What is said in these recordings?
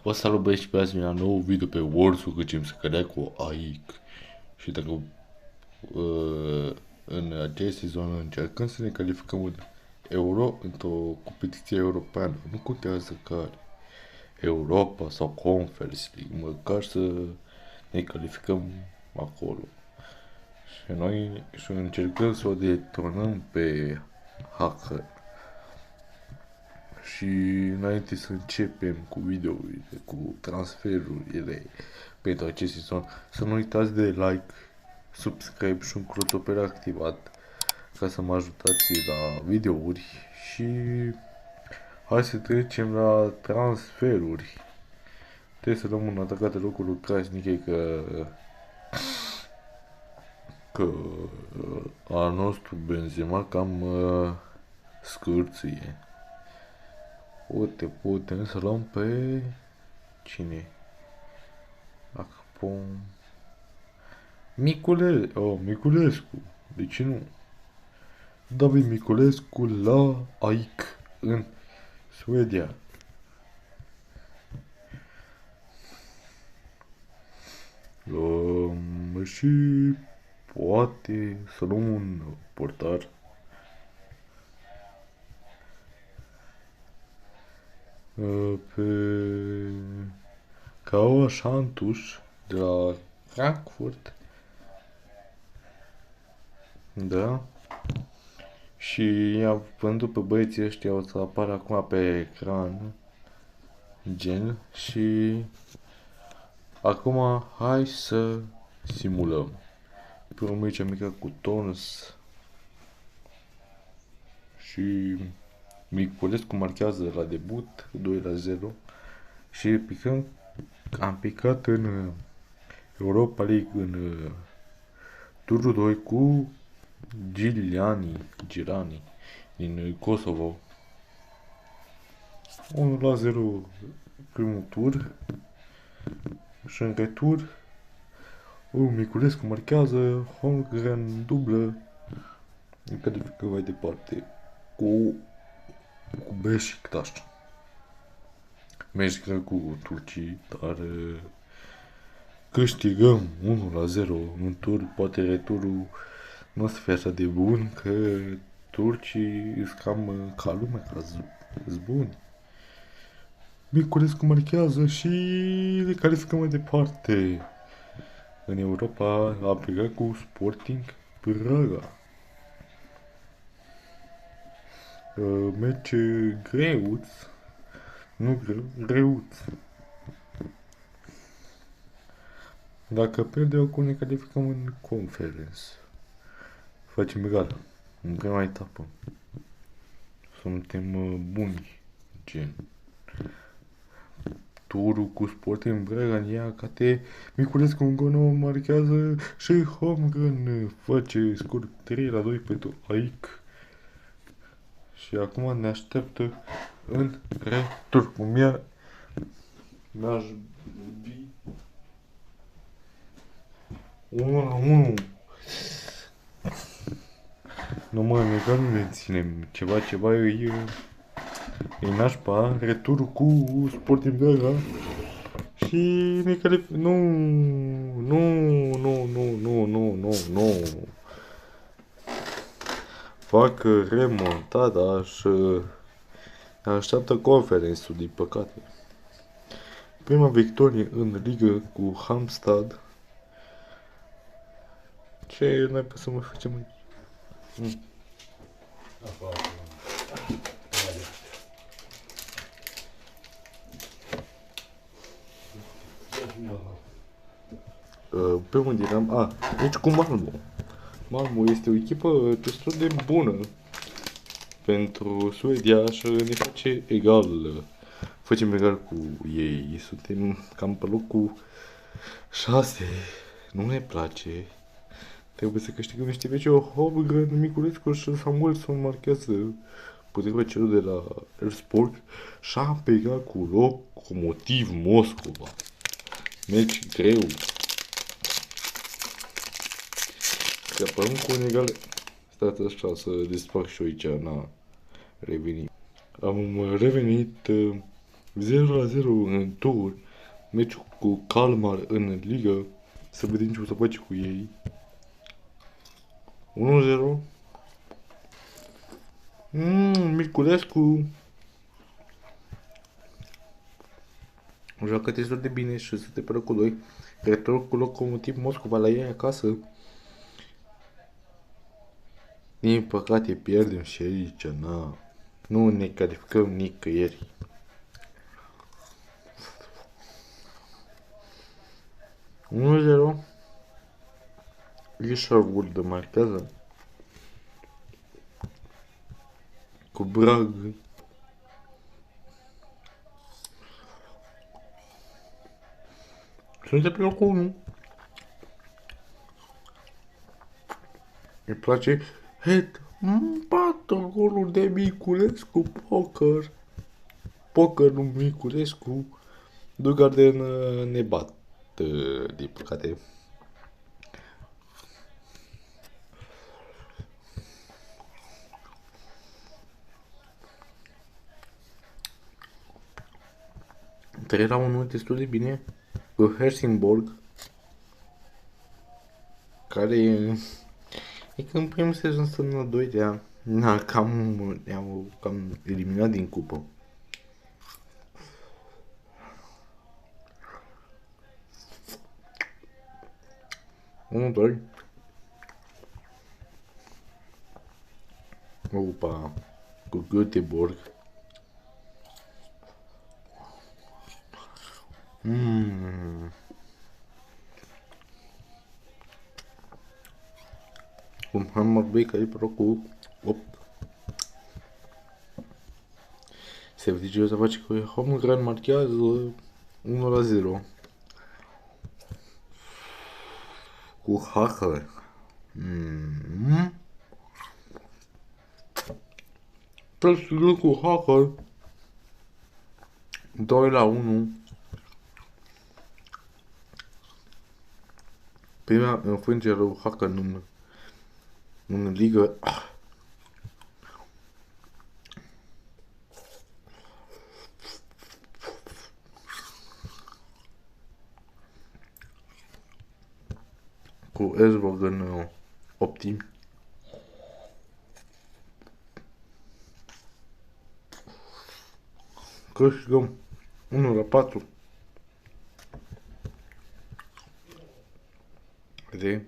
O salut băieți și pe azi la nou video pe Warzone, că ce-mi se cădea cu AIC. Și dacă în acest sezon încercăm să ne calificăm în Euro, într-o competiție europeană, nu contează care, Europa sau Conference League, măcar să ne calificăm acolo. Și noi încercăm să o detonăm pe hacker. Și înainte să începem cu videourile, cu transferurile pentru acest sezon, să nu uitați de like, subscribe și un clopoțel activat ca să mă ajutați la videouri. Și hai să trecem la transferuri. Trebuie să luăm un atacat de locul lui Krasniqi, că al nostru Benzema cam scârție. Putem să luăm pe cine? Acum Miculescu. De ce nu? David Miculescu la AIC în Suedia. Și poate să luăm un portar. Pe Caua Santos de la Frankfurt. Da. Și i-am vândut pe băieții ăștia, o să apară acum pe ecran. Gen. Și acum hai să simulăm. Primul meci amical cu Tons. Și Miculescu marchează la debut 2-0. Și am picat în Europa League în turul 2 cu Girani din Kosovo. 1-0 primul tur. Și în retur Miculescu marchează, Holmgren dublă. În calificăm mai departe cu Beşiktaş. Meci cu turcii, dar câștigăm 1-0 în tur. Poate returul nu o să fie așa de bun, că turcii sunt cam ca lumea, ca buni. Miculescu marchează și le calificăm mai departe. În Europa a plecat cu Sporting Braga. Meci greuț. Nu greuț. Dacă pierde acum ne calificăm în Conference. Facem egal. În prima etapă. Suntem buni. Gen. Turul cu Sporting Braga în Iacate. Miculescu în gol nou marchează și Holmgren face scor 3-2 pentru AIC. Și acum ne așteaptă în retur. Cum mi-aș bi 1-1. Nu mă, egal nu ne ținem. Ceva e nașpa. Returul cu Sporting Braga. Și ne calificăm. Nu. Fac remontada și așteaptă Conference-ul, din păcate. Prima victorie în ligă cu Halmstad. Ce noi putem să mai facem aici? Pe unde eram? Deci cu Malmo. Malmo este o echipă destul de bună pentru Suedia și ne face egal. Facem egal cu ei. Suntem cam pe locul 6. Nu ne place. Trebuie să câștigăm niște meciuri. Holmgren, Miculescu și Samuelson marchează potriva celor de la Elfsborg și am pe egal cu Lokomotiv Moscova. Meci greu. Scăpăm cu un egal. Stați așa să desfac și eu aici, n-a revenit. Am revenit 0-0 în tur. Meciul cu Kalmar în ligă. Să vedem ce o să face cu ei. 1-0. Miculescu. Joacă destul de bine și să te pe locul 2. Retur cu Locomotiv Moscova la ei acasă. Din păcate pierdem și aici, na. Nu ne calificăm nicăieri. 1-0. Isherwood marchează. Cu Brag. Suntem pe locul 1. Îmi place Head. 4 goluri de Miculescu. Poker. Poker lui Miculescu. Dugarden ne bat. Din păcate. Trei la 1 destul de bine. Cu Helsingborg. Care e că în primul sezon sunt în 2 de ani. Na, cam eliminat din cupă. Unu, doi. Opa. Cu Göteborg. Cu Hammarby care e pe locul 8. Se vede ce o să face cu Holmgren marchează 1-0. Cu Hacker. Plus cu Hacker. 2-1. Prima înfrângere lui Hacker în ligă. Cu Esbog în optim. Câștigăm 1-4. Vede?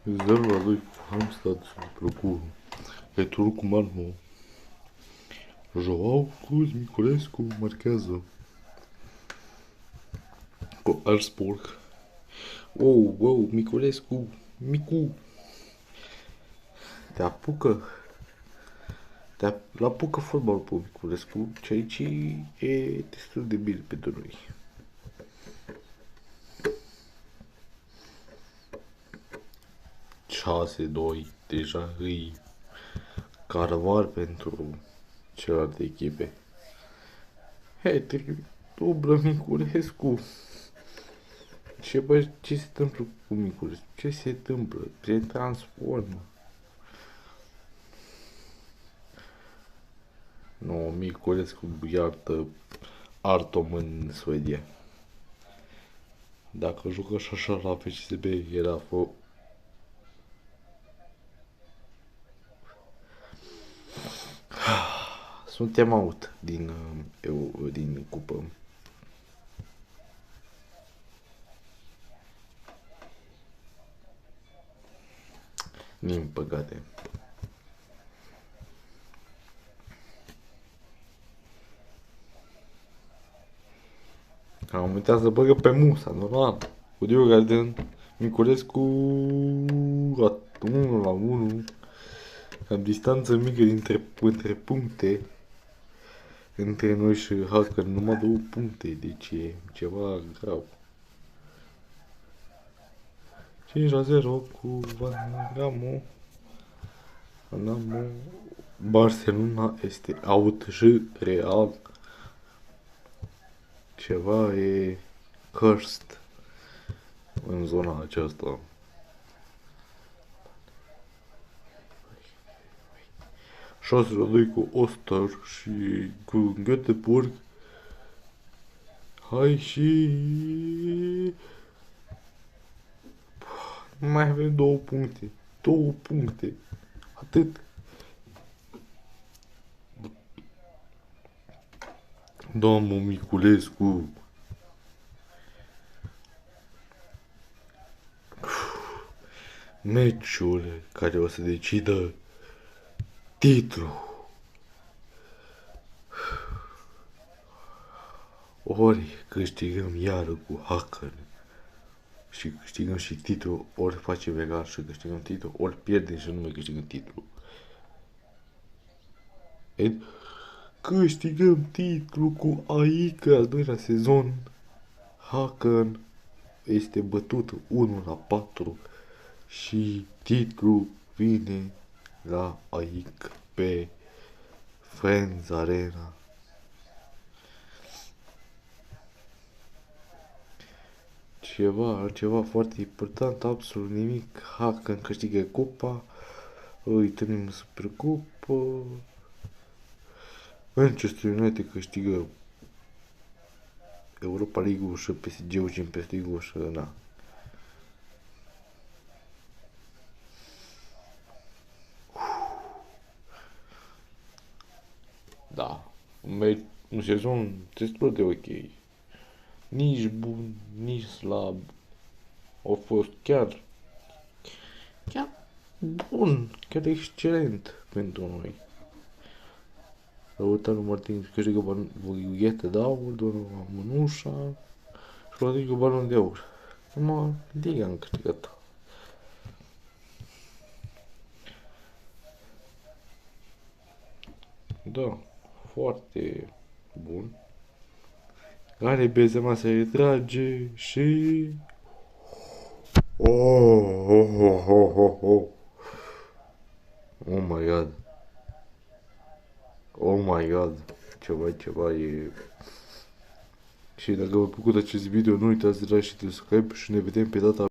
0-2 Hamstad procură. Returul cu Malmo. Joao Cruz Miculescu marchează. Cu Arsburg. Wow, Miculescu. Micu. Te apucă fotbalul pe Miculescu, ceea ce e destul de bine pentru noi. Șase, 2, deja îi carvar pentru celelalte echipe. Hat-trick, dublă Miculescu. Ce se întâmplă cu Miculescu? Ce se întâmplă? Se transformă. Nu, Miculescu iartă Artom în Suedia. Dacă jucă și așa la FCSB, era Suntem out din cupă. Din păcate. Am uitat să băgă pe Musa, normal. Cu Diogarden, Miculescu, 1-1. Am distanță mică între puncte. Între noi și Hacker, numai 2 puncte, deci e ceva grav. 5-0 cu Vanamo. Barcelona este out și Real. Ceva e cursed în zona aceasta. 6-2 cu Oster și cu Göteborg. Hai și... Mai avem 2 puncte. 2 puncte. Atât. Domnul Miculescu. Meciul care o să decidă titlul. Ori câștigăm iară cu Hacken și câștigăm și titlul, ori facem egal și câștigăm titlul, ori pierdem și nu mai câștigăm titlul. Câștigăm titlul cu AIK al doilea sezon. Hacken este bătut 1-4 și titlul vine la AIK pe Friends Arena. Ceva foarte important, absolut nimic. Hacken câștigă cupa, îi trăim în Supercupă. Manchester United câștigă Europa League-ul și PSG-ul Champions League-ul și na. Da, un sezon destul de ok. Nici bun, nici slab. A fost chiar bun, chiar excelent pentru noi. Lautaro Martins câștigă Ghetă de Aur, doar Mânușa și Rodrigo Balon de Aur. Numai Liga am câștigat. Da, foarte bun. Care Benzema se retrage și... Oh my god. Oh my god. Ceva e... Și dacă v-a plăcut acest video, nu uitați de like și de subscribe și ne vedem pe data